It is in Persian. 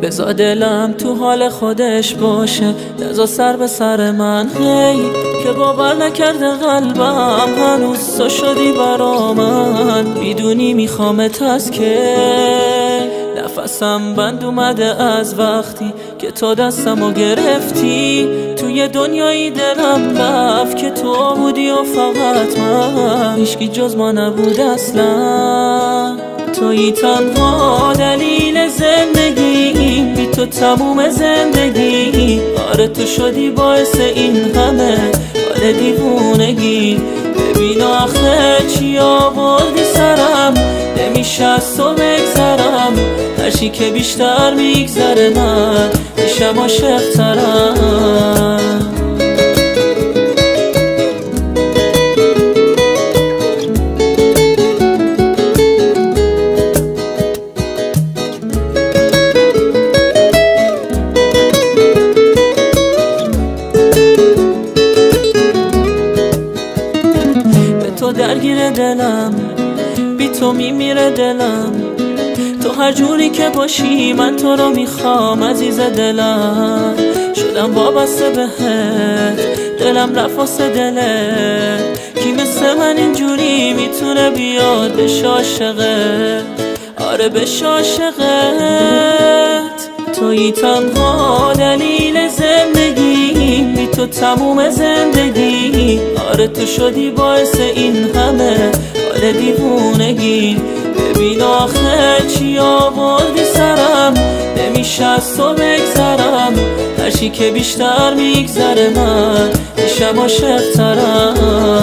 بذار دلم تو حال خودش باشه، نذار سر به سر من هی که باور نکرده قلبم هنوز تو شدی برا من. میدونی میخوامت از که نفسم بند اومده از وقتی که تو دستمو گرفتی. توی دنیای دلم رفت که تو بودی و فقط من، هیچکی جز ما نبود اصلا. تویی تنها دلیل زندگی، بی تو تموم زندگی. آره تو شدی باعث این همه حال دیوونگی. ببین آخه چی آوردی سرم، نمیشه از تو بگذرم. هرچی که بیشتر میگذره من میشم عاشق‌ترم. تو درگیر دلم، بی تو میمیره دلم. تو هر جوری که باشی من تو رو میخوام عزیز دلم. شدم وابسته بهت، دلم رفت واسه دلت. کی مثل من اینجوری میتونه بیاد بشه عاشقت؟ آره بشه عاشقت. تویی تنها دلیل زندگی، بی تو تموم زندگی. آره تو شدی باعث این همه حال دیوونگی. ببین آخه چی آوردی سرم، نمیشه از تو بگذرم. هرچی که بیشتر میگذره من میشم عاشق‌ترم.